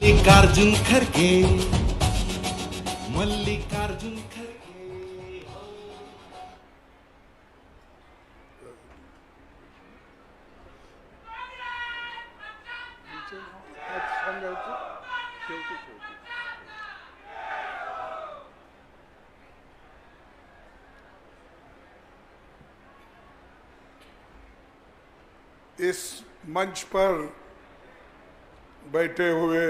मल्लिकार्जुन खड़गे, मल्लिकार्जुन खड़गे। इस मंच पर बैठे हुए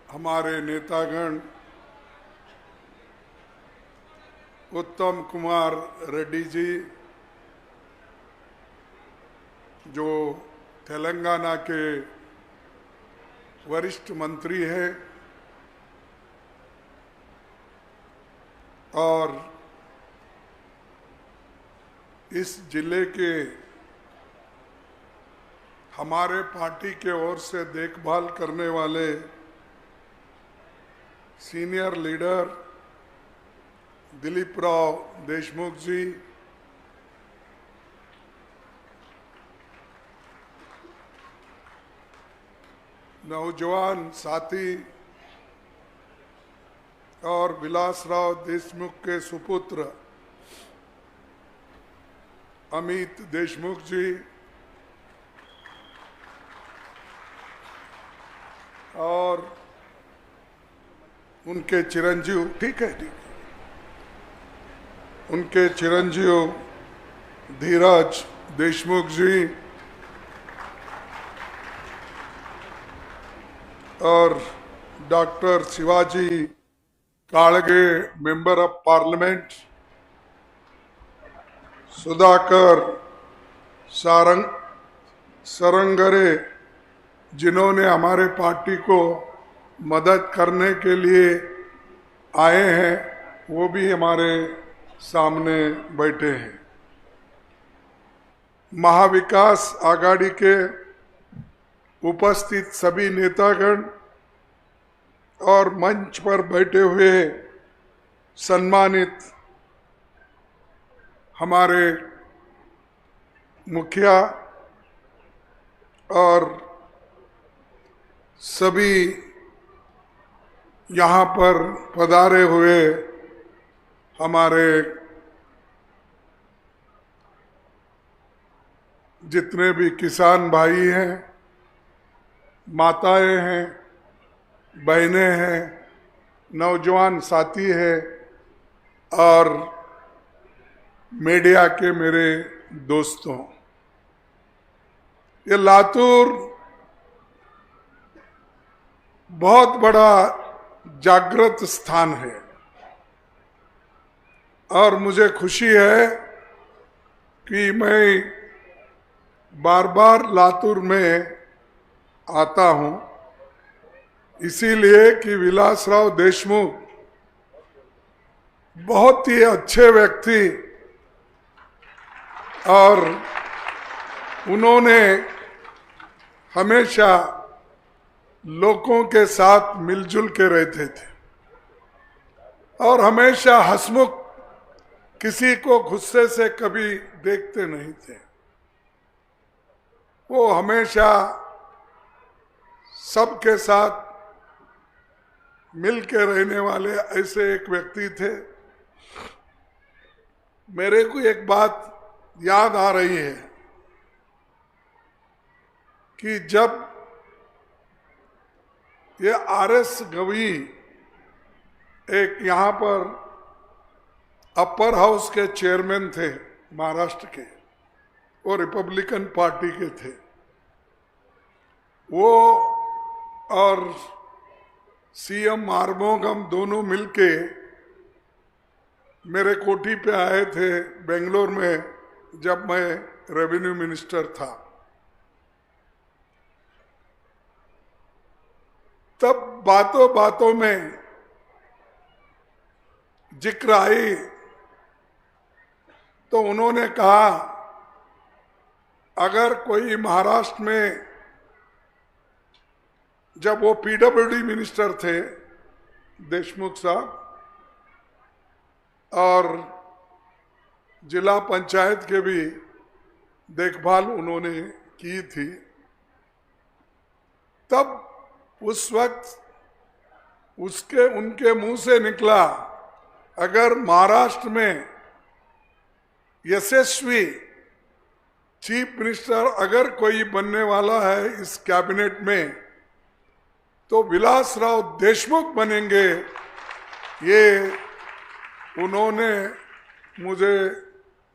हमारे नेतागण, उत्तम कुमार रेड्डी जी जो तेलंगाना के वरिष्ठ मंत्री हैं और इस जिले के हमारे पार्टी के ओर से देखभाल करने वाले सीनियर लीडर दिलीप राव देशमुख जी, नौजवान साथी और विलासराव देशमुख के सुपुत्र अमित देशमुख जी और उनके चिरंजीव, ठीक है, उनके चिरंजीव धीरज देशमुख जी और doctor Shivaji Kalge, member of parliament, Sudhakar Shrangare जिन्होंने हमारे पार्टी को मदद करने के लिए आए हैं, वो भी हमारे सामने बैठे हैं। महाविकास आघाड़ी के उपस्थित सभी नेतागण और मंच पर बैठे हुए सम्मानित हमारे मुखिया और सभी यहाँ पर पधारे हुए हमारे जितने भी किसान भाई हैं, माताएं हैं, बहनें हैं, नौजवान साथी हैं और मीडिया के मेरे दोस्तों, ये लातूर बहुत बड़ा जागृत स्थान है और मुझे खुशी है कि मैं बार बार लातूर में आता हूं, इसीलिए कि विलासराव देशमुख बहुत ही अच्छे व्यक्ति और उन्होंने हमेशा लोगों के साथ मिलजुल के रहते थे और हमेशा हंसमुख, किसी को गुस्से से कभी देखते नहीं थे। वो हमेशा सबके साथ मिल के रहने वाले ऐसे एक व्यक्ति थे। मेरे को एक बात याद आ रही है कि जब ये आरएस गवी एक यहाँ पर अपर हाउस के चेयरमैन थे महाराष्ट्र के, वो रिपब्लिकन पार्टी के थे, वो और सीएम आर्मोगम दोनों मिलके मेरे कोठी पे आए थे बेंगलोर में जब मैं रेवेन्यू मिनिस्टर था। तब बातों बातों में जिक्र आई तो उन्होंने कहा अगर कोई महाराष्ट्र में, जब वो पीडब्ल्यूडी मिनिस्टर थे देशमुख साहब और जिला पंचायत के भी देखभाल उन्होंने की थी, तब उस वक्त उनके मुंह से निकला, अगर महाराष्ट्र में यशस्वी चीफ मिनिस्टर अगर कोई बनने वाला है इस कैबिनेट में तो विलासराव देशमुख बनेंगे। ये उन्होंने मुझे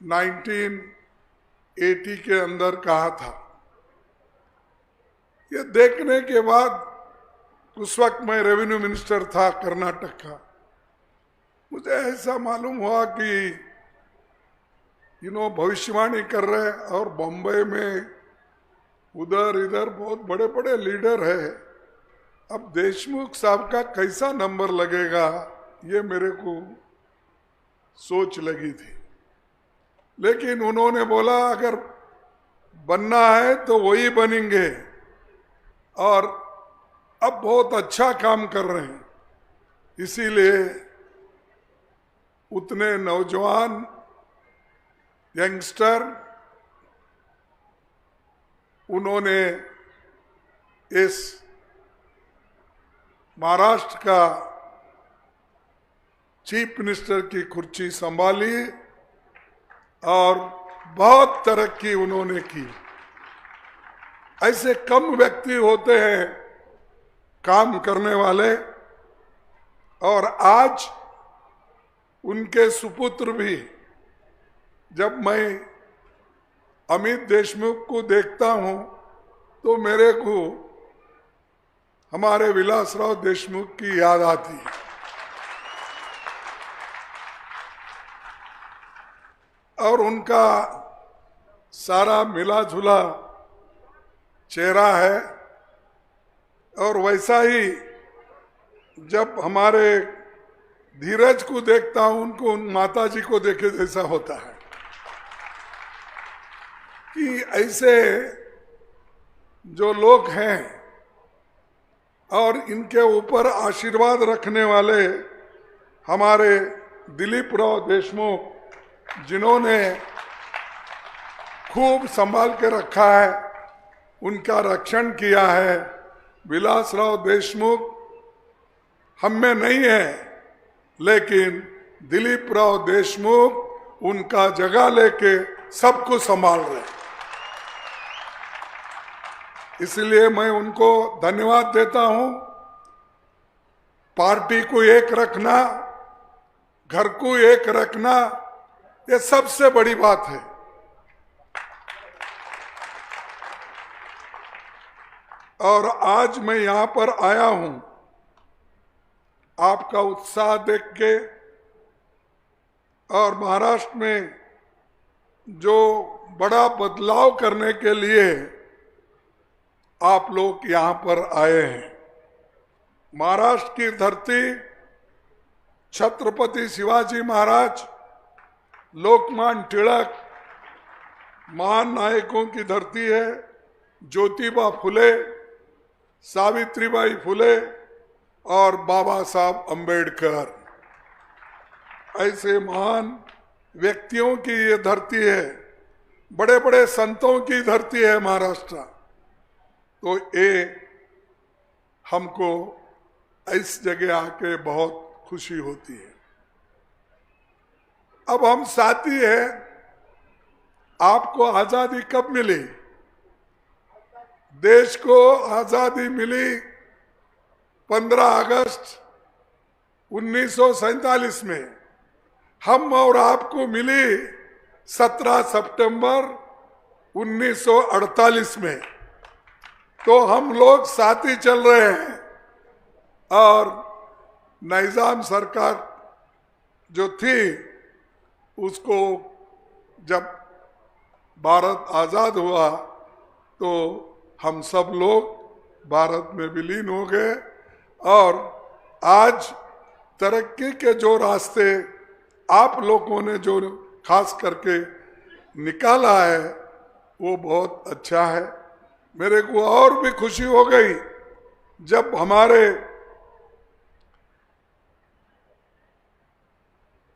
1980 के अंदर कहा था। ये देखने के बाद, उस वक्त मैं रेवेन्यू मिनिस्टर था कर्नाटक का, मुझे ऐसा मालूम हुआ कि भविष्यवाणी कर रहे हैं और बॉम्बे में उधर इधर बहुत बड़े बड़े लीडर है। अब देशमुख साहब का कैसा नंबर लगेगा, ये मेरे को सोच लगी थी। लेकिन उन्होंने बोला अगर बनना है तो वही बनेंगे, और अब बहुत अच्छा काम कर रहे हैं। इसीलिए उतने नौजवान यंगस्टर उन्होंने इस महाराष्ट्र का चीफ मिनिस्टर की कुर्सी संभाली और बहुत तरक्की उन्होंने की। ऐसे कम व्यक्ति होते हैं काम करने वाले, और आज उनके सुपुत्र भी, जब मैं अमित देशमुख को देखता हूं तो मेरे को हमारे विलासराव देशमुख की याद आती है। और उनका सारा मिला जुला चेहरा है, और वैसा ही जब हमारे धीरज को देखता हूं, उनको उन माता जी को देखे जैसा होता है कि ऐसे जो लोग हैं और इनके ऊपर आशीर्वाद रखने वाले हमारे दिलीप राव देशमुख, जिन्होंने खूब संभाल के रखा है, उनका रक्षण किया है। विलासराव देशमुख हम में नहीं है, लेकिन दिलीप राव देशमुख उनका जगह लेके सब कुछ संभाल रहे हैं। इसलिए मैं उनको धन्यवाद देता हूं। पार्टी को एक रखना, घर को एक रखना, ये सबसे बड़ी बात है। और आज मैं यहां पर आया हूं आपका उत्साह देख के, और महाराष्ट्र में जो बड़ा बदलाव करने के लिए आप लोग यहां पर आए हैं। महाराष्ट्र की धरती छत्रपति शिवाजी महाराज, लोकमान्य तिलक, महान नायकों की धरती है। ज्योतिबा फुले, सावित्रीबाई फुले और बाबा साहब अंबेडकर, ऐसे महान व्यक्तियों की ये धरती है। बड़े बड़े संतों की धरती है महाराष्ट्र। तो ये हमको इस जगह आके बहुत खुशी होती है। अब हम साथी हैं। आपको आजादी कब मिली? देश को आजादी मिली 15 अगस्त 1947 में। हम और आपको मिली 17 सितंबर 1948 में। तो हम लोग साथ ही चल रहे हैं। और निजाम सरकार जो थी, उसको जब भारत आजाद हुआ तो हम सब लोग भारत में विलीन हो गए। और आज तरक्की के जो रास्ते आप लोगों ने जो खास करके निकाला है, वो बहुत अच्छा है। मेरे को और भी खुशी हो गई जब हमारे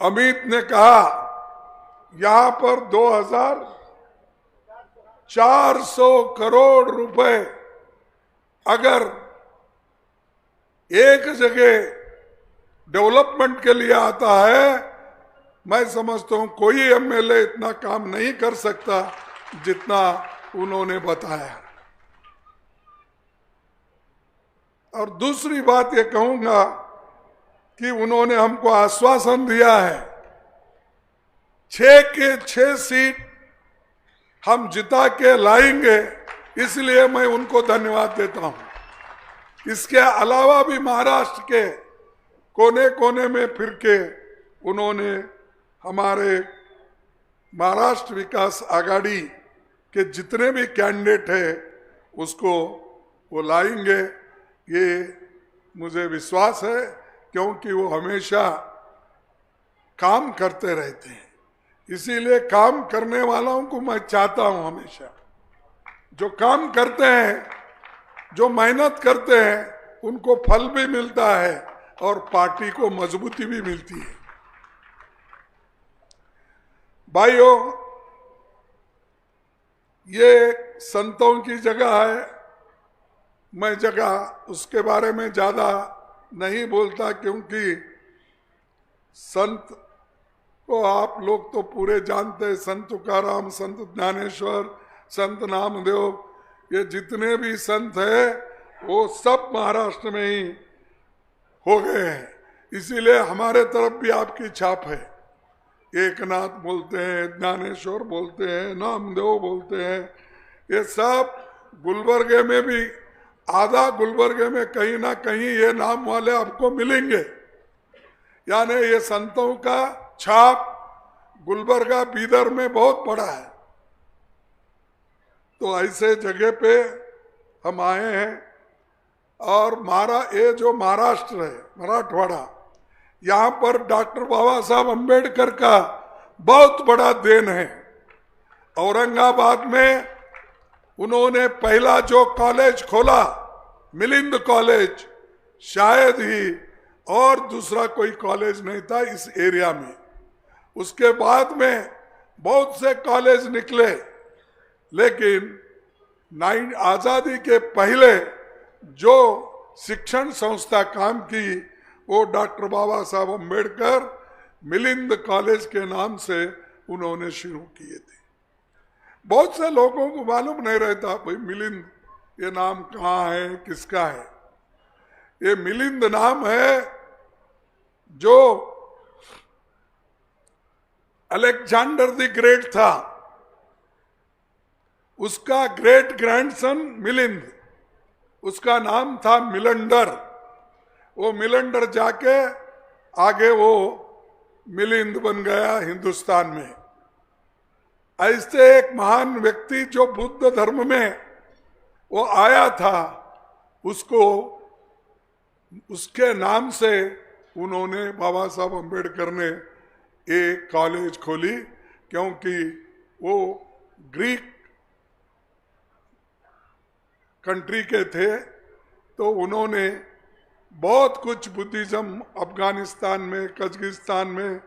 अमित ने कहा यहां पर 2400 करोड़ रुपए अगर एक जगह डेवलपमेंट के लिए आता है, मैं समझता हूं कोई एमएलए इतना काम नहीं कर सकता जितना उन्होंने बताया। और दूसरी बात ये कहूंगा कि उन्होंने हमको आश्वासन दिया है 6 के 6 सीट हम जिता के लाएंगे, इसलिए मैं उनको धन्यवाद देता हूं। इसके अलावा भी महाराष्ट्र के कोने कोने में फिर के उन्होंने हमारे महाराष्ट्र विकास आघाड़ी के जितने भी कैंडिडेट है उसको वो लाएंगे, ये मुझे विश्वास है, क्योंकि वो हमेशा काम करते रहते हैं। इसीलिए काम करने वालों को मैं चाहता हूं, हमेशा जो काम करते हैं, जो मेहनत करते हैं, उनको फल भी मिलता है और पार्टी को मजबूती भी मिलती है। भाइयों, ये संतों की जगह है, मैं जगह उसके बारे में ज्यादा नहीं बोलता, क्योंकि संत को आप लोग तो पूरे जानते हैं, संत तुकाराम, संत ज्ञानेश्वर, संत नामदेव, ये जितने भी संत हैं वो सब महाराष्ट्र में ही हो गए हैं। इसीलिए हमारे तरफ भी आपकी छाप है। एकनाथ बोलते हैं, ज्ञानेश्वर बोलते हैं, नामदेव बोलते हैं, ये सब गुलबर्गे में भी, आधा गुलबर्गे में कहीं ना कहीं ये नाम वाले आपको मिलेंगे। यानी ये संतों का छाप गुलबर्गा, बीदर में बहुत बड़ा है। तो ऐसे जगह पे हम आए हैं। और ये जो महाराष्ट्र है, मराठवाड़ा, यहाँ पर डॉक्टर बाबा साहब अम्बेडकर का बहुत बड़ा देन है। औरंगाबाद में उन्होंने पहला जो कॉलेज खोला, मिलिंद कॉलेज, शायद ही और दूसरा कोई कॉलेज नहीं था इस एरिया में। उसके बाद में बहुत से कॉलेज निकले, लेकिन आजादी के पहले जो शिक्षण संस्था काम की वो डॉक्टर बाबा साहब अम्बेडकर मिलिंद कॉलेज के नाम से उन्होंने शुरू किए थे। बहुत से लोगों को मालूम नहीं रहता भाई मिलिंद ये नाम कहाँ है, किसका है। ये मिलिंद नाम है जो अलेक्जेंडर द ग्रेट था, उसका ग्रेट ग्रैंडसन मिलिंद, उसका नाम था मिलंडर। वो मिलंडर जाके आगे वो मिलिंद बन गया हिंदुस्तान में। ऐसे एक महान व्यक्ति जो बुद्ध धर्म में वो आया था, उसको उसके नाम से उन्होंने, बाबा साहब अम्बेडकर ने एक कॉलेज खोली, क्योंकि वो ग्रीक कंट्री के थे। तो उन्होंने बहुत कुछ बुद्धिज्म अफगानिस्तान में, कजाकिस्तान में,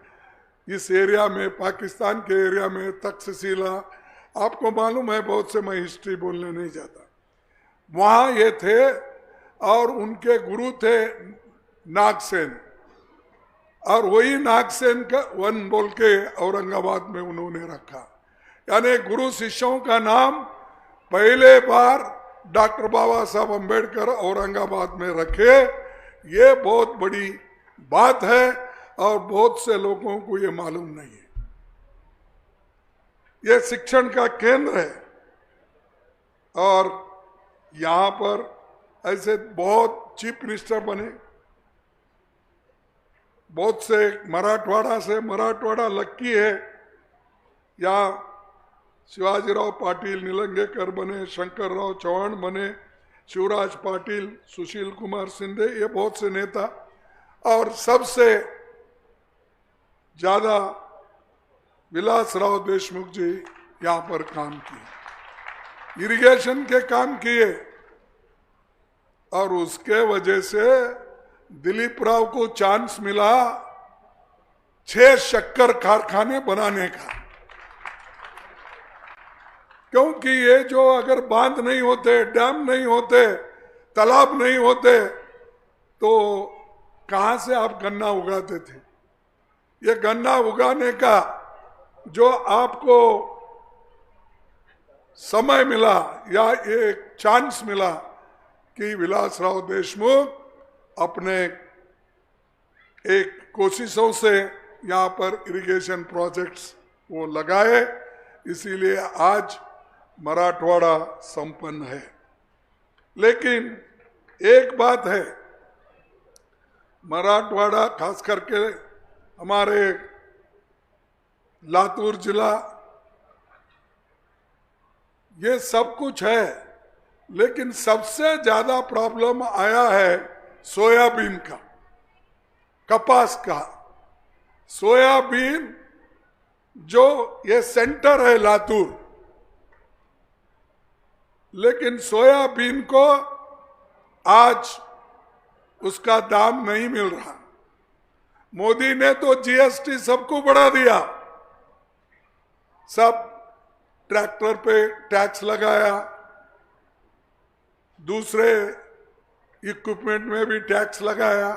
इस एरिया में, पाकिस्तान के एरिया में, तक्षशिला, आपको मालूम है, बहुत से मैं हिस्ट्री बोलने नहीं जाता, वहाँ ये थे। और उनके गुरु थे नागसेन, और वही नागसेन का वन बोल के औरंगाबाद में उन्होंने रखा। यानी गुरु शिष्यों का नाम पहले बार डॉक्टर बाबा साहब अम्बेडकर औरंगाबाद में रखे, ये बहुत बड़ी बात है और बहुत से लोगों को ये मालूम नहीं है। ये शिक्षण का केंद्र है। और यहाँ पर ऐसे बहुत चीफ मिनिस्टर बने, बहुत से मराठवाड़ा से, मराठवाड़ा लक्की है, यहाँ शिवाजीराव पाटिल निलंगेकर बने, शंकरराव चौहान बने, शिवराज पाटिल, सुशील कुमार शिंदे, ये बहुत से नेता। और सबसे ज्यादा विलासराव देशमुख जी यहाँ पर काम किए, इरिगेशन के काम किए। और उसके वजह से दिलीप राव को चांस मिला 6 शक्कर कारखाने बनाने का, क्योंकि ये जो अगर बांध नहीं होते, डैम नहीं होते, तालाब नहीं होते तो कहां से आप गन्ना उगाते थे? ये गन्ना उगाने का जो आपको समय मिला या एक चांस मिला कि विलासराव देशमुख अपने एक कोशिशों से यहाँ पर इरिगेशन प्रोजेक्ट्स वो लगाए, इसीलिए आज मराठवाड़ा संपन्न है। लेकिन एक बात है, मराठवाड़ा खास करके हमारे लातूर जिला, ये सब कुछ है, लेकिन सबसे ज्यादा प्रॉब्लम आया है सोयाबीन का, कपास का। सोयाबीन जो ये सेंटर है लातूर, लेकिन सोयाबीन को आज उसका दाम नहीं मिल रहा। मोदी ने तो जीएसटी सबको बढ़ा दिया, सब ट्रैक्टर पे टैक्स लगाया, दूसरे इक्विपमेंट में भी टैक्स लगाया,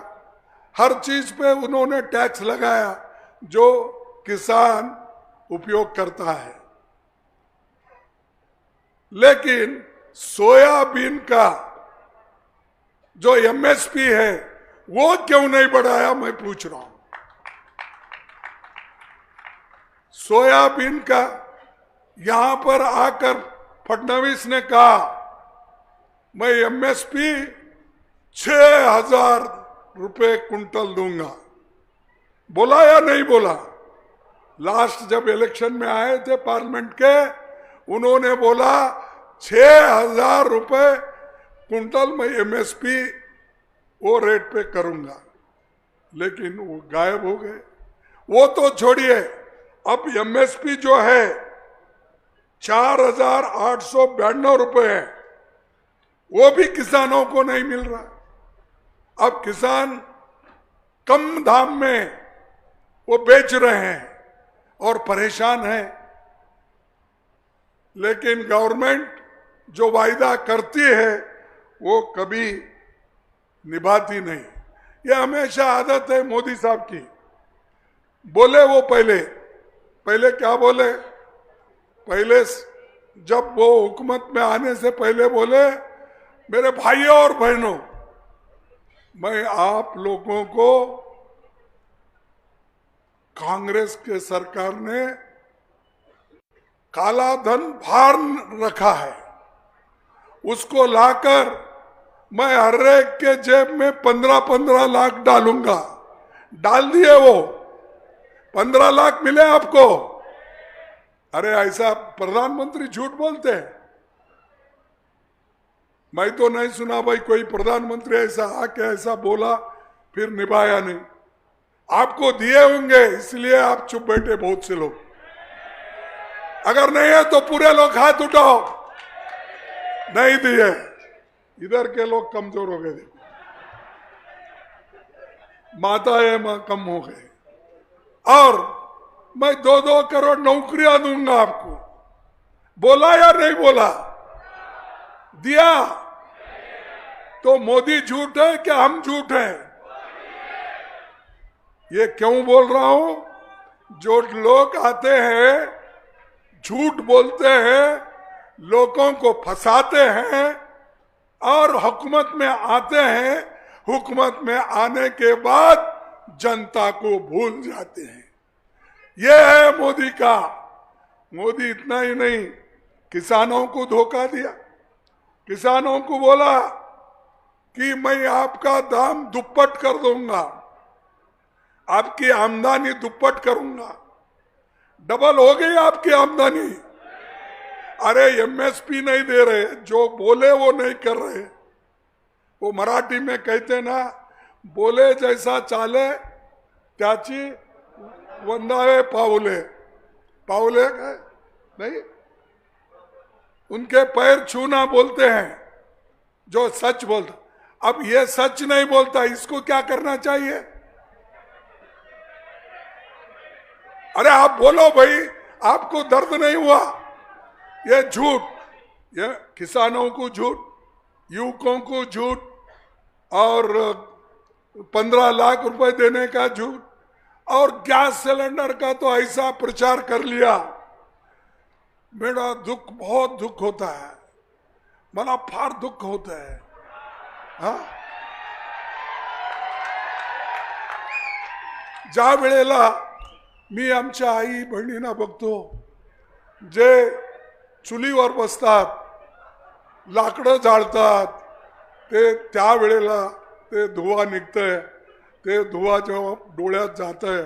हर चीज पे उन्होंने टैक्स लगाया जो किसान उपयोग करता है। लेकिन सोयाबीन का जो एमएसपी है वो क्यों नहीं बढ़ाया, मैं पूछ रहा हूं। सोयाबीन का यहां पर आकर फडणवीस ने कहा मैं एमएसपी 6,000 रुपए कुंटल दूंगा, बोला या नहीं बोला? लास्ट जब इलेक्शन में आए थे पार्लियामेंट के, उन्होंने बोला 6,000 रुपए कुंटल मैं एमएसपी वो रेट पे करूंगा, लेकिन वो गायब हो गए। वो तो छोड़िए, अब एमएसपी जो है 4,892 रुपए है, वो भी किसानों को नहीं मिल रहा। अब किसान कम दाम में वो बेच रहे हैं और परेशान हैं, लेकिन गवर्नमेंट जो वायदा करती है वो कभी निभाती नहीं। ये हमेशा आदत है मोदी साहब की। बोले वो पहले क्या बोले? पहले जब वो हुकूमत में आने से पहले बोले, मेरे भाइयों और बहनों, मैं आप लोगों को कांग्रेस के सरकार ने काला धन बाहर रखा है, उसको लाकर मैं हर एक के जेब में 15-15 लाख डालूंगा। डाल दिए वो 15 लाख मिले आपको। अरे ऐसा प्रधानमंत्री झूठ बोलते हैं? मैं तो नहीं सुना भाई कोई प्रधानमंत्री ऐसा आके ऐसा बोला फिर निभाया नहीं। आपको दिए होंगे इसलिए आप चुप बैठे बहुत से लोग। अगर नहीं है तो पूरे लोग हाथ उठाओ। नहीं दिए, इधर के लोग कमजोर हो गए, माताएं कम हो गए। और मैं 2-2 करोड़ नौकरियां दूंगा आपको, बोला या नहीं बोला? दिया। तो मोदी झूठ है क्या हम झूठ हैं? ये क्यों बोल रहा हूं? जो लोग आते हैं झूठ बोलते हैं, लोगों को फंसाते हैं और हुकूमत में आते हैं, हुकूमत में आने के बाद जनता को भूल जाते हैं। ये है मोदी का। मोदी इतना ही नहीं, किसानों को धोखा दिया। किसानों को बोला कि मैं आपका दाम दुप्पट कर दूंगा, आपकी आमदनी दुप्पट करूंगा। डबल हो गई आपकी आमदनी। अरे एमएसपी नहीं दे रहे, जो बोले वो नहीं कर रहे। वो मराठी में कहते ना, बोले जैसा चाले त्याची वंदावे पावले। पावले नहीं, उनके पैर छूना बोलते हैं जो सच बोलता। अब ये सच नहीं बोलता, इसको क्या करना चाहिए? अरे आप बोलो भाई, आपको दर्द नहीं हुआ? ये झूठ, ये किसानों को झूठ, युवकों को झूठ और 15 लाख रुपए देने का झूठ और गैस सिलेंडर का तो ऐसा प्रचार कर लिया। मेरा दुख, बहुत दुख होता है, मला फार दुख होत आहे। हा, ज्या वेळेला मी आमच्या आई बहिणींना बघतो जे चुलीवर बसतात, लाकडं जाळतात, ते त्यावेळेला ते धुवा निघतंय, ते धुवा जेव्हा डोळ्यात जातंय,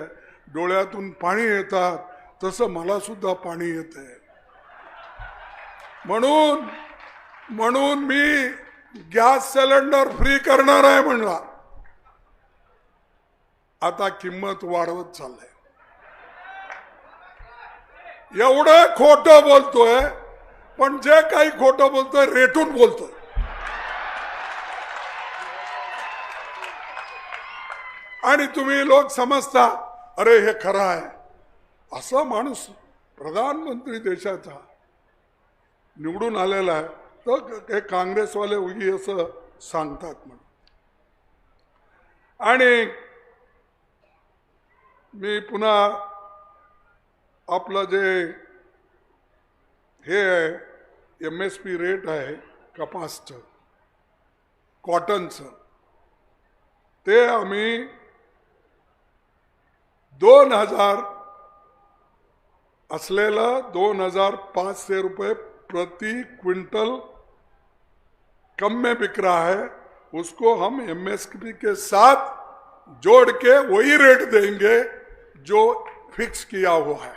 डोळ्यातून पाणी येतात, तसं मला सुद्धा पाणी येतंय। म्हणून मी गॅस सिलेंडर फ्री करणार आहे म्हणला। आता किंमत वाढवत चाललंय। एवढं खोटं बोलतोय, पण जे काही खोटं बोलतोय रेटून बोलतोय। आणि तुम्ही लोक समजता अरे हे खरं आहे। असा माणूस प्रधानमंत्री देशाचा निवडून आलेला आहे, तर हे काँग्रेसवाले उगी असं सांगतात म्हणून। आणि मी पुन्हा आपलं जे हे MSP रेट आहे कपासचं, कॉटनचं, ते आम्ही 2000 असलेलं 2500 रुपये प्रति क्विंटल कम में बिक रहा है, उसको हम MSP के साथ जोड़ के वही रेट देंगे जो फिक्स किया हुआ है।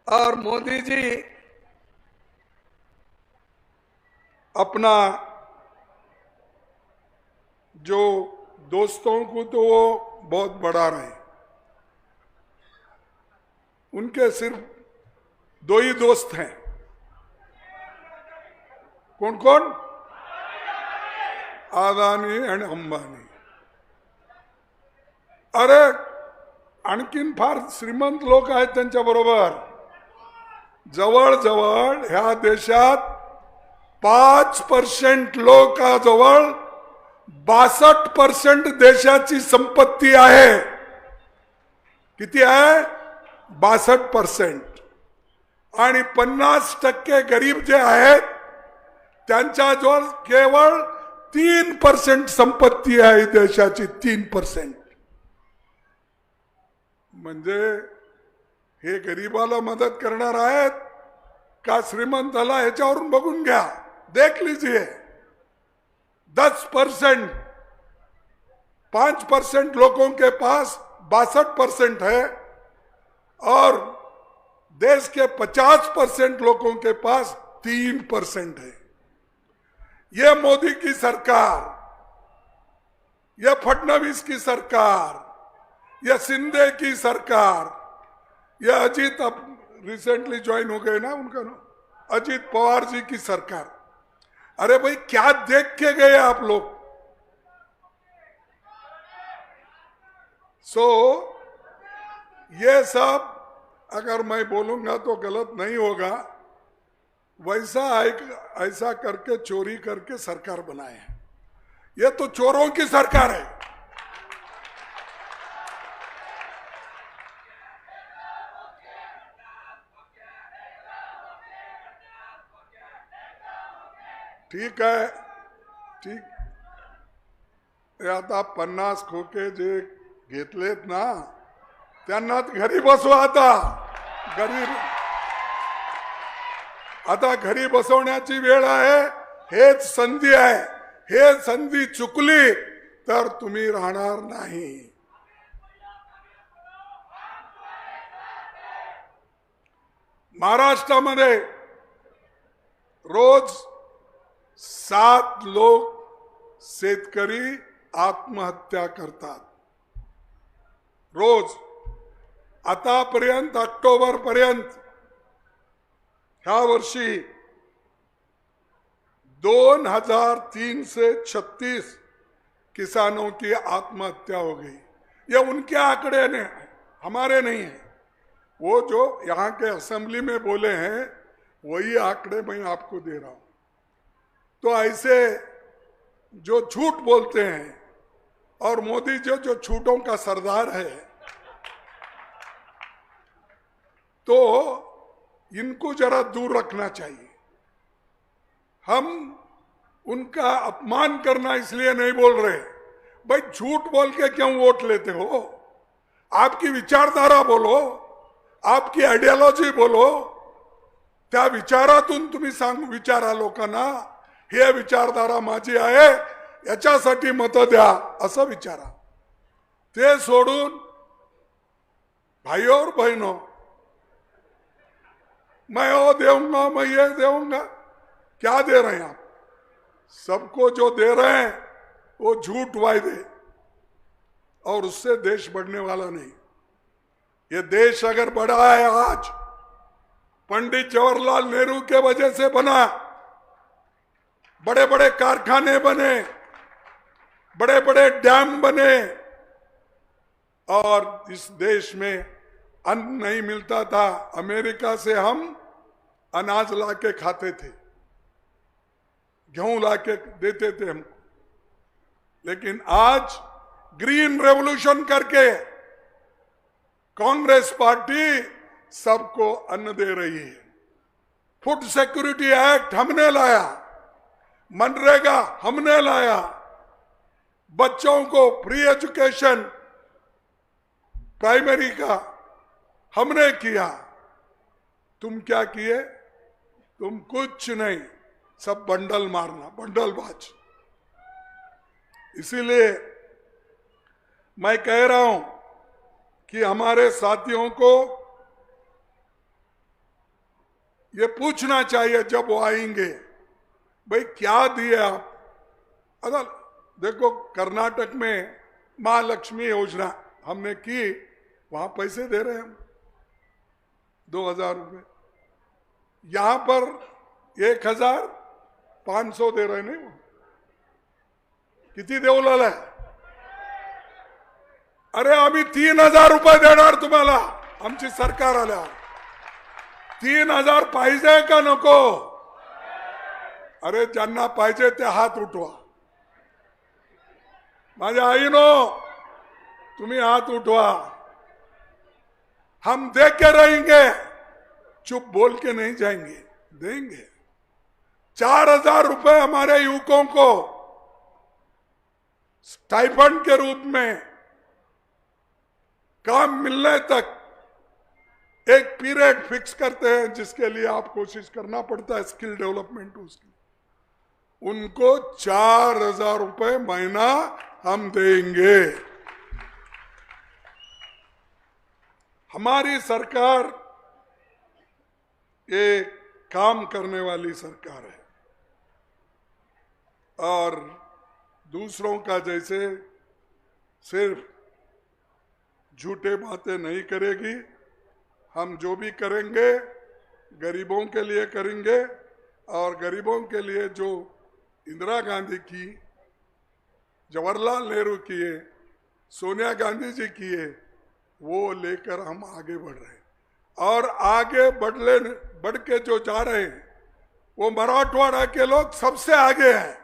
और मोदी जी अपना जो दोस्तों को तो वो बहुत बढ़ा रहे हैं। उनके सिर्फ 2 ही दोस्त हैं। कौन कौन? अदानी आणि अंबानी। अरे आणखीन फार श्रीमंत लोक आहेत त्यांच्या बरोबर। जवळ ह्या देशात 5% लोकांजवळ 62% देशाची संपत्ती आहे। किती आहे? 62%। आणि 50% गरीब जे आहेत त्यांच्याजवळ केवळ 3% संपत्ती आहे देशाची। 3%। म्हणजे हे गरीबाला मदत करणार आहेत का श्रीमंताला? ह्याच्यावरून बघून घ्या, देख लीजिए। 10%, 5% लोगों के पास 62% है और देश के 50% लोगों के पास 3% है। ये मोदी की सरकार, ये फडणवीस की सरकार, ये शिंदे की सरकार, ये अजीत अब रिसेंटली ज्वाइन हो गए ना उनका नाम, अजीत पवार जी की सरकार। अरे भाई क्या देख के गए आप लोग? ये सब अगर मैं बोलूंगा तो गलत नहीं होगा। ऐसा करके चोरी करके सरकार बनाए हैं। ये तो चोरों की सरकार है। ठीक आहे, ठीक। आता 50 खोके जे घेतलेत ना त्यांना घरी बसवा। आता घरी बसवण्याची वेळ आहे। हेच संधी आहे। हे संधी चुकली तर तुम्ही राहणार नाही। महाराष्ट्रामध्ये रोज 7 लोग शेतकरी आत्महत्या करतात रोज। आतापर्यंत ऑक्टोबर पर्यंत ह्या वर्षी 2336 किसानों की आत्महत्या हो गई। ये उनके आंकड़े ने, हमारे नहीं है। वो जो यहाँ के असेंबली में बोले हैं वही आंकड़े मैं आपको दे रहा हूं। तो ऐसे जो झूठ बोलते हैं, और मोदी जो झूठों का सरदार है, तो इनको जरा दूर रखना चाहिए। हम उनका अपमान करना इसलिए नहीं बोल रहे, भाई झूठ बोल के क्यों वोट लेते हो? आपकी विचारधारा बोलो, आपकी आयडियोलॉजी बोलो, त्या विचारातून तुम्ही विचारा लोकांना, हे विचारधारा माझी आहे, याच्यासाठी मतं द्या असं विचारा। ते सोडून भाइयों और बहनों, मैं वो देऊंगा, मैं ये देऊंगा, क्या दे रहे हैं आप? सबको जो दे रहे हैं वो झूठ वायदे, और उससे देश बढ़ने वाला नहीं। ये देश अगर बढ़ा है आज, पंडित जवाहरलाल नेहरू के वजह से बना। बड़े बड़े कारखाने बने, बड़े बड़े डैम बने, और इस देश में अन्न नहीं मिलता था। अमेरिका से हम अनाज लाके खाते थे, गेहूं लाके देते थे हमको, लेकिन आज ग्रीन रेवोल्यूशन करके कांग्रेस पार्टी सबको अन्न दे रही है। फूड सिक्योरिटी एक्ट हमने लाया, मनरेगा हमने लाया, बच्चों को फ्री एजुकेशन प्राइमरी का हमने किया। तुम क्या किए? तुम कुछ नहीं, सब बंडल मारना, बंडलबाज। इसीलिए मैं कह रहा हूं कि हमारे साथियों को ये पूछना चाहिए जब वो आएंगे, भाई क्या दिए आप? अगर देखो कर्नाटक में महालक्ष्मी योजना हमने की, वहां पैसे दे रहे हैं हम 2000 रुपये, यहां पर 1500 दे रहे नहीं। वो किती देऊ लागलाय? अरे आम्ही 3000 रुपये देणार तुम्हाला, आमची सरकार आल्यावर। 3000 पाहिजे का नको? अरे ज्यांना पाहिजे ते हात उठवा। माझ्या आईनो, तुम्ही हात उठवा। हम दे के रहेंगे, चुप बोल के नहीं जाएंगे, देंगे। 4000 रुपए हमारे युवकों को स्टाइपेंड के रूप में काम मिलने तक एक पीरियड फिक्स करते हैं, जिसके लिए आप कोशिश करना पड़ता है, स्किल डेवलपमेंट उसकी। उनको 4000 रुपए महीना हम देंगे। हमारी सरकार ये काम करने वाली सरकार है, और दूसरों का जैसे सिर्फ झूठे बातें नहीं करेगी। हम जो भी करेंगे गरीबों के लिए करेंगे, और गरीबों के लिए जो इंदिरा गांधी की, जवाहरलाल नेहरू किए, सोनिया गांधी जी किए, वो लेकर हम आगे बढ़ रहे हैं। और आगे बढ़ के जो जा रहे हैं, वो मराठवाड़ा के लोग सबसे आगे हैं।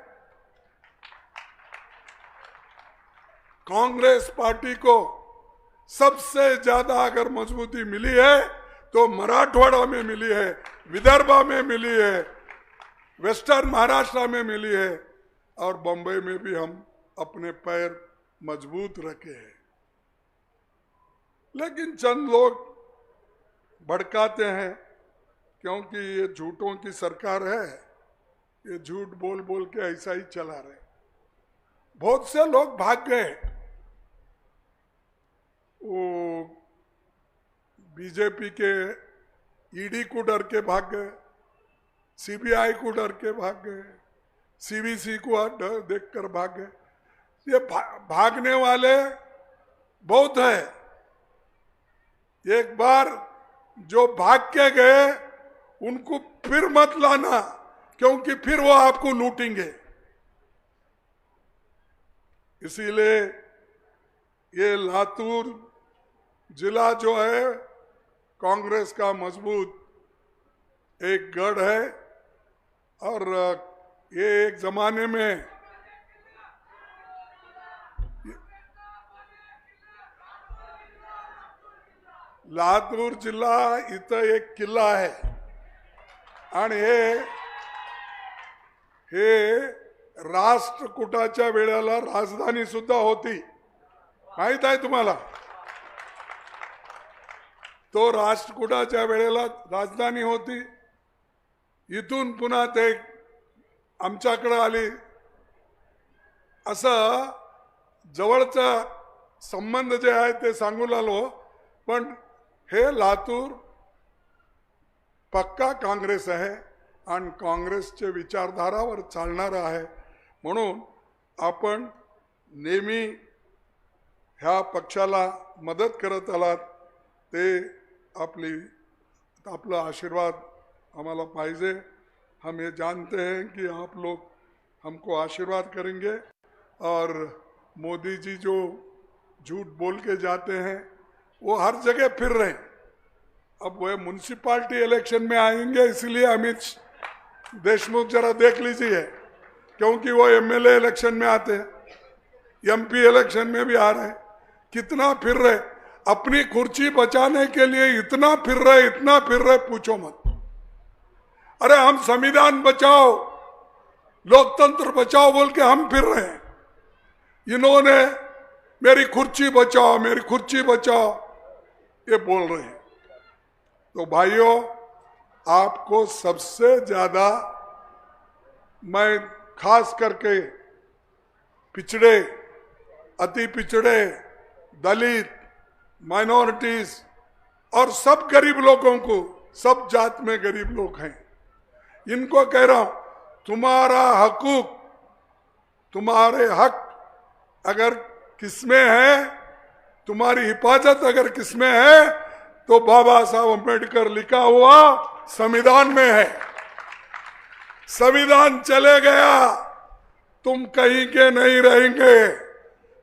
कांग्रेस पार्टी को सबसे ज्यादा अगर मजबूती मिली है तो मराठवाड़ा में मिली है, विदर्भा में मिली है, वेस्टर्न महाराष्ट्र में मिली है, और बंबई में भी हम अपने पैर मजबूत रखे हैं। लेकिन चंद लोग भड़काते हैं, क्योंकि ये झूठों की सरकार है, ये झूठ बोल बोल के ऐसा ही चला रहे। बहुत से लोग भाग गए, वो बीजेपी के ईडी को डर के भाग गए, सीबीआई को डर के भाग गए, सीवीसी को देखकर भाग गए। ये भागने वाले बहुत है। एक बार जो भाग के गए उनको फिर मत लाना, क्योंकि फिर वो आपको लूटेंगे। इसीलिए ये लातूर जिला जो है कांग्रेस का मजबूत एक गढ़ है और ये एक जमाने में लातूर जिल्हा इथं एक किल्ला आहे आणि हे राष्ट्रकूटाच्या वेळेला राजधानी सुद्धा होती, माहित आहे तुम्हाला? तो राष्ट्रकूटाच्या वेळेला राजधानी होती. इथून पुन्हा ते आमच्याकडे आली. असं जवळचा संबंध जे आहे ते सांगू लागलो. पण हे लातूर पक्का काँग्रेस आहे आणि काँग्रेसचे विचारधारावर चालणारा आहे. म्हणून आपण नेहमी ह्या पक्षाला मदत करत आलात. ते आपला आशीर्वाद हमारा पाहिजे. हम ये जानते हैं कि आप लोग हमको आशीर्वाद करेंगे. और मोदी जी जो झूठ बोल के जाते हैं वो हर जगह फिर रहे हैं. अब वो म्यूनसिपालिटी इलेक्शन में आएंगे, इसलिए अमित देशमुख जरा देख लीजिए, क्योंकि वो एमएलए इलेक्शन में आते हैं, एमपी इलेक्शन में भी आ रहे हैं. कितना फिर रहे, अपनी कुर्सी बचाने के लिए इतना फिर रहे पूछो मत. अरे हम संविधान बचाओ, लोकतंत्र बचाओ बोल के हम फिर रहे हैं. इन्होंने मेरी कुर्सी बचाओ ये बोल रहे हैं. तो भाइयों, आपको सबसे ज्यादा मैं खास करके पिछड़े, अति पिछड़े, दलित, माइनॉरिटीज और सब गरीब लोगों को, सब जात में गरीब लोग हैं, इनको कह रहा हूं, तुम्हारा हकूक, तुम्हारे हक अगर किसमें है, तुम्हारी हिफाजत अगर किसमें है, तो बाबा साहब अम्बेडकर लिखा हुआ संविधान में है. संविधान चले गया, तुम कहीं के नहीं रहेंगे.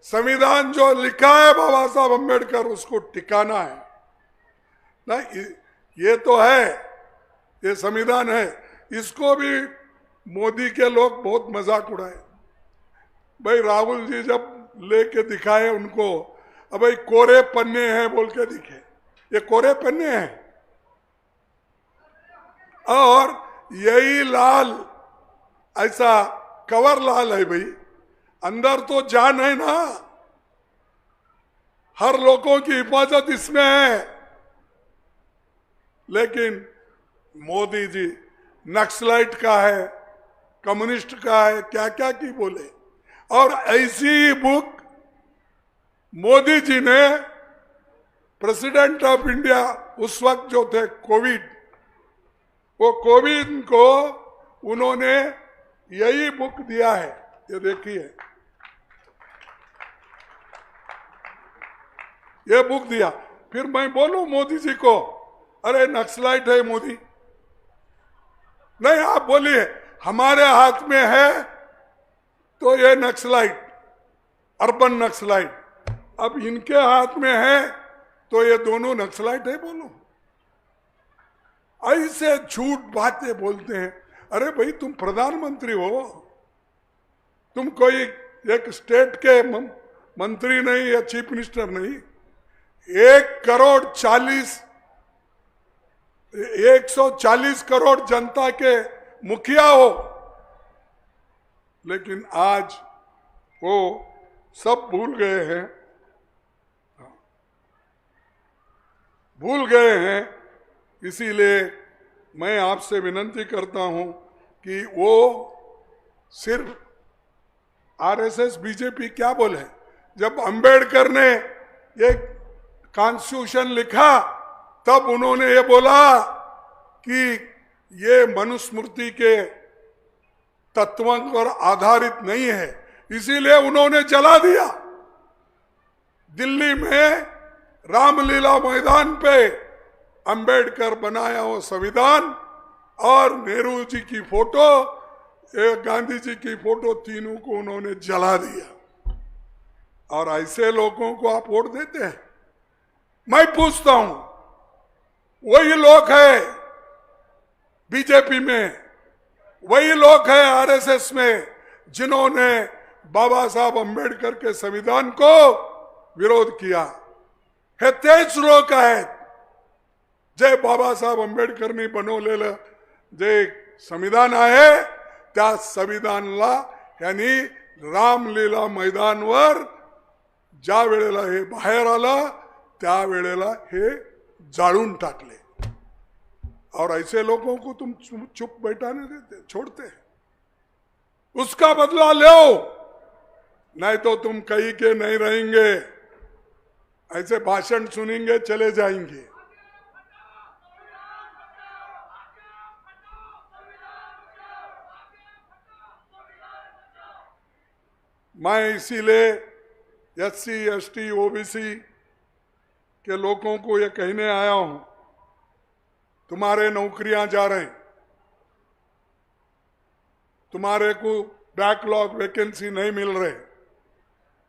संविधान जो लिखा है बाबा साहब अम्बेडकर, उसको टिकाना है ना. ये तो है, ये संविधान है. इसको भी मोदी के लोग बहुत मजाक उड़ाए. भाई राहुल जी जब लेके दिखाए उनको, अब भाई कोरे पन्ने हैं बोल के दिखे, ये कोरे पन्ने हैं. और यही लाल ऐसा कवर लाल है भाई, अंदर तो जान है ना. हर लोगों की हिफाजत इसमें है. लेकिन मोदी जी नक्सलाइट का है, कम्युनिस्ट का है, क्या क्या की बोले. और ऐसी ही बुक मोदी जी ने प्रेसिडेंट ऑफ इंडिया उस वक्त जो थे कोविड, वो कोविड को उन्होंने यही बुक दिया है. ये देखिए, ये बुक दिया. फिर मैं बोलूं मोदी जी को, अरे नक्सलाइट है मोदी? नहीं, आप बोलिए हमारे हाथ में है तो ये नक्सलाइट, अर्बन नक्सलाइट. अब इनके हाथ में है तो ये दोनों नक्सलाइट है बोलो. ऐसे झूठ बातें बोलते हैं. अरे भाई, तुम प्रधानमंत्री हो, तुम कोई एक स्टेट के मंत्री नहीं या चीफ मिनिस्टर नहीं. 140 करोड़ जनता के मुखिया हो. लेकिन आज वो सब भूल गए हैं. इसीलिए मैं आपसे विनती करता हूं कि वो सिर्फ आरएसएस बीजेपी क्या बोले. जब अंबेडकर ने एक कॉन्स्टिट्यूशन लिखा, तब उन्होंने ये बोला कि ये मनुस्मृति के तत्वों पर आधारित नहीं है, इसीलिए उन्होंने जला दिया. दिल्ली में रामलीला मैदान पे अंबेडकर बनाया वो संविधान और नेहरू जी की फोटो, गांधी जी की फोटो, तीनों को उन्होंने जला दिया. और ऐसे लोगों को आप वोट देते हैं? मैं पूछता हूं, वही लोग हैं बीजेपी में, वही लोग हैं आरएसएस में जिन्होंने बाबा साहब अंबेडकर के संविधान को विरोध किया. हे तेच लोक आहेत जे बाबासाहेब आंबेडकरनी बनवलेलं जे संविधान आहे त्या संविधानाला यांनी रामलीला मैदानवर ज्या वेळेला हे बाहेर आलं त्या वेळेला हे जाळून टाकले. और ऐसे लोगों को तुम चुप बैठाने देते, छोड़ते, उसका बदला लो, नहीं तो तुम कहीं के नहीं रहेंगे. ऐसे भाषण सुनेंगे चले जाएंगे. मैं इसीलिए एससी एसटी ओबीसी के लोगों को ये कहने आया हूं, तुम्हारे नौकरियां जा रहे हैं, तुम्हारे को बैकलॉग वैकेंसी नहीं मिल रहे,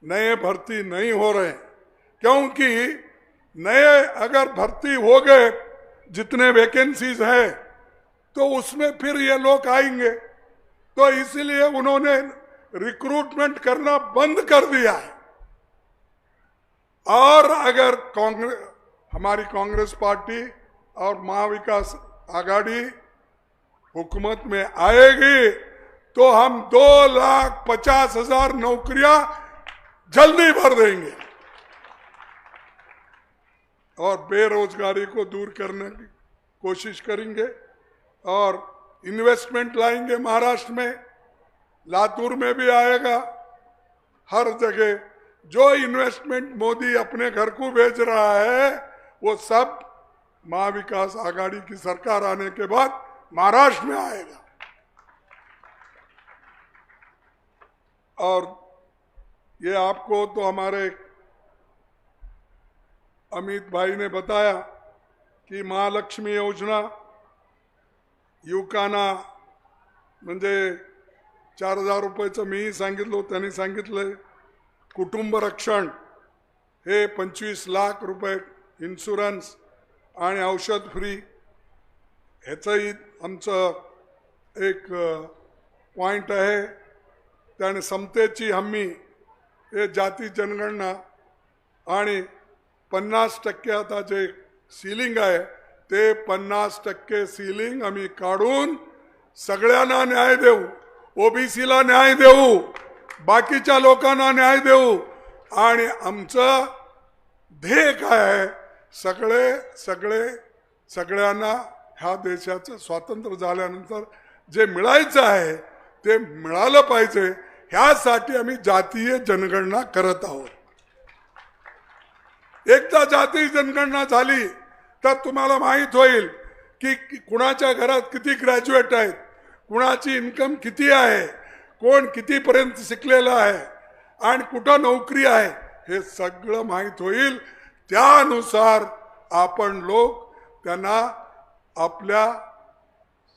नए भर्ती नहीं हो रहे, क्योंकि नए अगर भर्ती हो गए जितने वैकेंसीज है तो उसमें फिर ये लोग आएंगे. तो इसलिए उन्होंने रिक्रूटमेंट करना बंद कर दिया है. और अगर हमारी कांग्रेस पार्टी और महाविकास आघाड़ी हुकूमत में आएगी तो हम 2,50,000 नौकरियां जल्दी भर देंगे और बेरोजगारी को दूर करने की कोशिश करेंगे और इन्वेस्टमेंट लाएंगे. महाराष्ट्र में, लातूर में भी आएगा, हर जगह जो इन्वेस्टमेंट मोदी अपने घर को भेज रहा है वो सब महाविकास आघाड़ी की सरकार आने के बाद महाराष्ट्र में आएगा. और ये आपको तो हमारे अमित भाई ने बताया की महालक्ष्मी योजना युवकांना म्हणजे 4,000 रुपयाचं मीही सांगितलं, त्यांनी सांगितलं. कुटुंब रक्षण हे 25 लाख रुपये इन्शुरन्स आणि औषध फ्री, ह्याचंही आमचं एक पॉइंट आहे. त्याने समतेची हमी हे जाती जनगणना आणि 50% आता जे सीलिंग आहे ते 50% सीलिंग आम्ही काढून सगळ्यांना न्याय देऊ, ओबीसीला न्याय देऊ, बाकीच्या लोकांना न्याय देऊ. आणि आमचं ध्येय काय आहे, सगळ्यांना ह्या देशाचं स्वातंत्र्य झाल्यानंतर जे मिळायचं आहे ते मिळालं पाहिजे. ह्यासाठी आम्ही जातीय जनगणना करत आहोत. एकदा जातीय जनगणना झाली तर तुम्हाला माहित होईल की कुणाच्या घरात किती ग्रॅज्युएट आहेत, कुणाची इन्कम किती आहे, कोण कितीपर्यंत शिकलेला आहे आणि कुठं नोकरी आहे, हे सगळं माहित होईल. त्यानुसार आपण लोक त्यांना आपल्या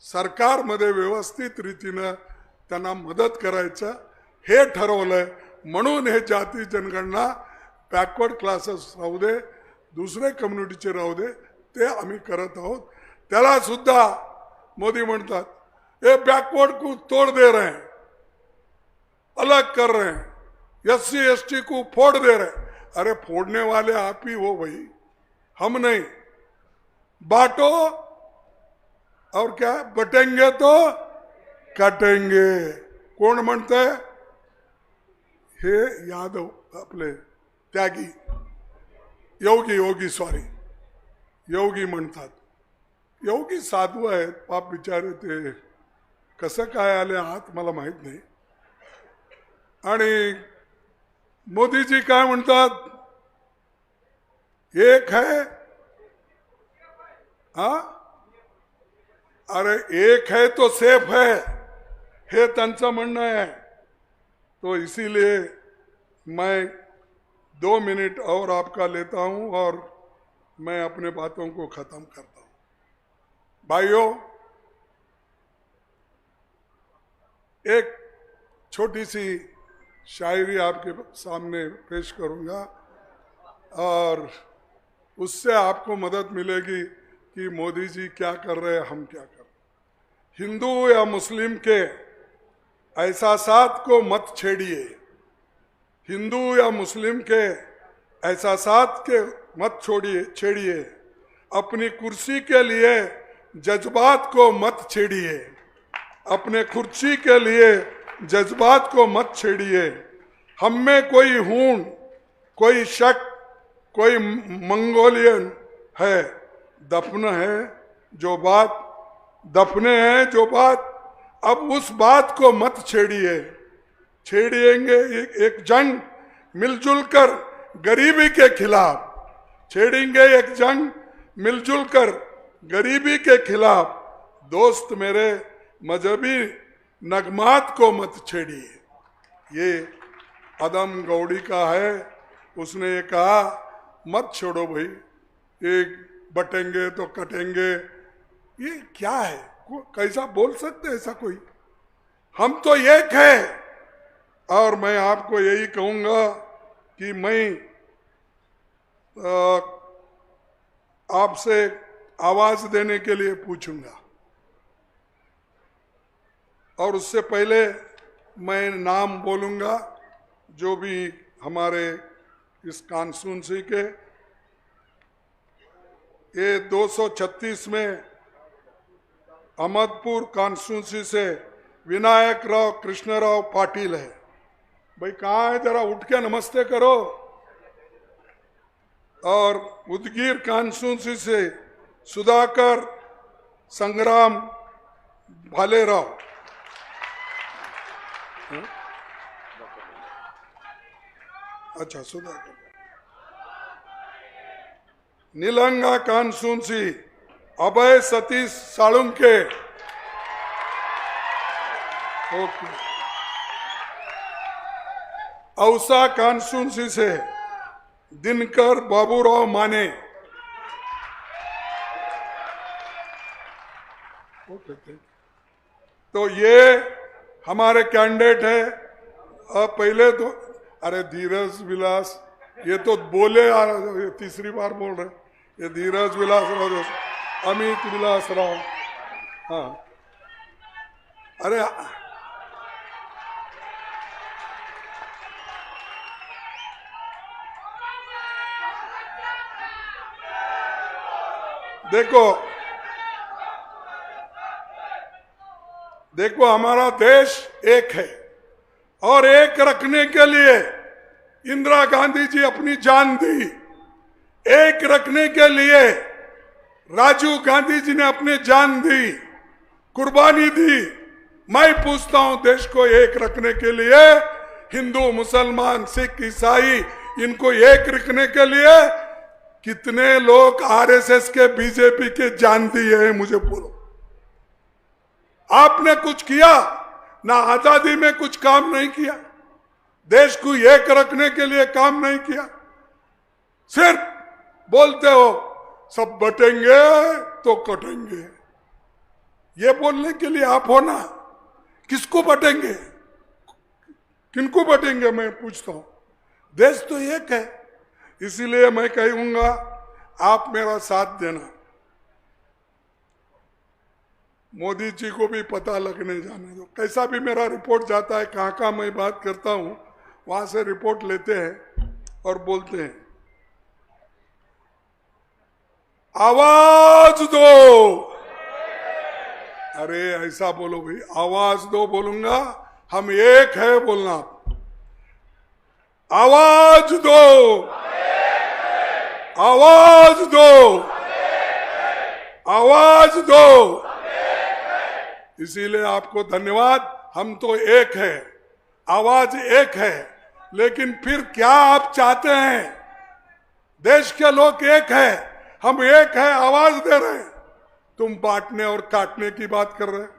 सरकारमध्ये व्यवस्थित रीतीनं त्यांना मदत करायचं हे ठरवलंय. म्हणून हे जाती जनगणना बॅकवर्ड क्लासेस राहू दे, दुसरे कम्युनिटीचे राहू दे, ते आम्ही करत आहोत. त्याला सुद्धा मोदी म्हणतात ये बैकवर्ड को तोड़ दे रहे हैं, अलग कर रहे हैं, एससी एसटी को फोड़ दे रहे हैं. अरे फोड़ने वाले आप ही हो भाई, हम नहीं. बांटो और क्या बटेंगे तो काटेंगे. कोण म्हणतंय? हे यादव आपले त्यागी योगी म्हणतात. योगी साधू आहेत, पाप बिचारे, ते कसं काय आले आहात मला माहित नाही. आणि मोदीजी काय म्हणतात, एक है अरे एक है तो सेफ है, हे त्यांचं म्हणणं आहे. तो इसीलिए मैं 2 मिनट और आपका लेता हूं और मैं अपने बातों को खत्म करता हूं. भाइयों, एक छोटी सी शायरी आपके सामने पेश करूंगा और उससे आपको मदद मिलेगी कि मोदी जी क्या कर रहे हैं, हम क्या कर रहे हैं। हिंदू या मुस्लिम के एहसासात को मत छेड़िए, हिंदू या मुस्लिम के एहसासात के मत छेड़िए, अपनी कुर्सी के लिए जज्बात को मत छेड़िए, अपने कुर्सी के लिए जज्बात को मत छेड़िए। हम में कोई हून, कोई शक, कोई मंगोलियन है, दफन है जो बात, दफने हैं जो बात, अब उस बात को मत छेड़िए। छेड़िएंगे एक जंग मिलजुल कर गरीबी के खिलाफ, छेड़ेंगे एक जंग मिलजुल कर गरीबी के खिलाफ। दोस्त मेरे मजहबी नगमात को मत छेड़िए। ये अदम गौड़ी का है, उसने ये कहा मत छोड़ो भाई, एक बटेंगे तो कटेंगे, ये क्या है, कैसा बोल सकते ऐसा कोई। हम तो एक है। और मैं आपको यही कहूंगा कि मैं आपसे आवाज देने के लिए पूछूंगा, और उससे पहले मैं नाम बोलूंगा जो भी हमारे इस कॉन्स्टिट्यूंसी के, ये 236 में अहमदपुर कॉन्स्टिट्यूंसी से विनायक राव कृष्णराव पाटिल है। भाई कहाँ है, जरा उठ के नमस्ते करो। और उदगीर कॉन्स्टिट्यूंसी से सुधाकर संग्राम भालेराव, अच्छा सुधाकर। नीलंगा कॉन्स्टिट्यूंसी अभय सतीश साळुंके, ओके। औसा कॉन्स्टिट्यूंसी से दिनकर बाबूराव माने, ओके। तो ये हमारे कैंडिडेट है। अब पहले तो अरे धीरज विलास, ये तो बोले ये तीसरी बार बोल रहे, ये धीरज विलास राव, अमित विलास राव, हाँ। अरे देखो हमारा देश एक है, और एक रखने के लिए इंदिरा गांधी जी अपनी जान दी, एक रखने के लिए राजीव गांधी जी ने अपनी जान दी, कुर्बानी दी। मैं पूछता हूं, देश को एक रखने के लिए हिंदू मुसलमान सिख ईसाई, इनको एक रखने के लिए कितने लोग आरएसएस के बीजेपी के जान दिए हैं, मुझे बोलो। आपने कुछ किया ना, आजादी में कुछ काम नहीं किया, देश को एक रखने के लिए काम नहीं किया, सिर्फ बोलते हो सब बटेंगे तो कटेंगे। ये बोलने के लिए आप हो ना, किसको बटेंगे, किनको बटेंगे, मैं पूछता हूं। देश तो एक है, इसीलिए मैं कहूंगा आप मेरा साथ देना। मोदी जी को भी पता लगने जाने दो, कैसा भी मेरा रिपोर्ट जाता है, कहाँ कहाँ मैं बात करता हूं, वहां से रिपोर्ट लेते हैं और बोलते हैं आवाज दो। अरे ऐसा बोलो भाई, आवाज दो बोलूंगा, हम एक है बोलना, आवाज दो, आवाज दो, आवाज दो। इसीलिए आपको धन्यवाद। हम तो एक है, आवाज एक है, लेकिन फिर क्या आप चाहते हैं? देश के लोग एक है, हम एक है, आवाज दे रहे हैं, तुम बांटने और काटने की बात कर रहे हैं।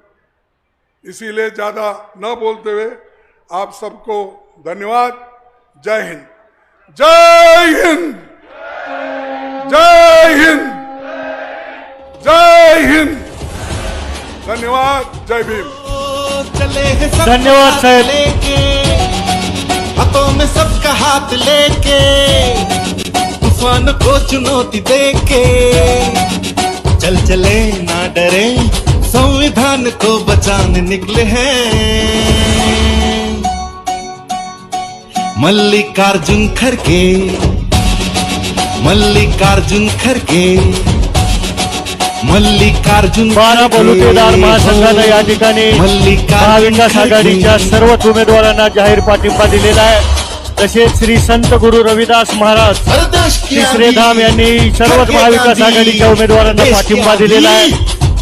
इसीलिए ज्यादा न बोलते हुए आप सबको धन्यवाद। जय हिंद, जय हिंद, जय हिंद, जय हिंद। धन्यवाद, जय भीम। चले हैं सब धन्यवाद हाथ साहब। लेके, हाथों में सबका हाथ लेके, तूफान को चुनौती देके, चल चले ना डरे, संविधान को बचाने निकले हैं। मल्लिकार्जुन खड़गे, मल्लिकार्जुन खड़गे, मल्लिकार्जुन बारा बलुतेदार महासंघानं या ठिकाणी महाविकास आघाडीच्या सर्वच उमेदवारांना जाहीर पाठिंबा दिलेला आहे। तसेच श्री संत गुरु रविदास महाराज तिसरे धाम यांनी सर्वच महाविकास आघाडीच्या उमेदवारांना पाठिंबा दिलेला आहे।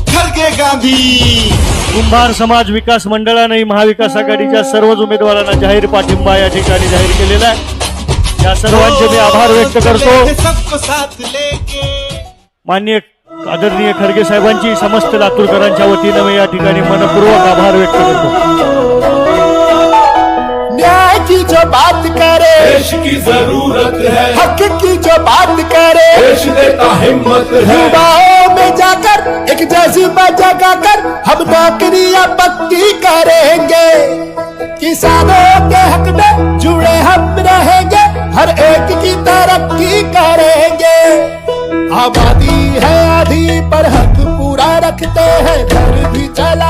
खड़गे गांधी कुंभार समाज विकास मंडळाने महाविकास आघाडीच्या सर्वच उमेदवारांना जाहीर पाठिंबा या ठिकाणी जाहीर केलेला आहे। या सर्वांचे मी आभार व्यक्त करतो। सबको साथ लेके माननीय आदरणीय खरगे साहेबांची समस्त लातूरकरांच्या वतीने मी या ठिकाणी मनपूर्वक आभार व्यक्त करतो। न्याय की जो बात करे देश की जरूरत है, हक की जो बात करे देश देता हिम्मत है। युवाओं में जाकर एक जज्बा जगाकर हम नौकरियां पक्की करेंगे। किसानों के हक में जुड़े हम रहेंगे, हर एक की तरक्की करेंगे। आबादी है आधी पर हक पूरा रखते हैं, घर भी चला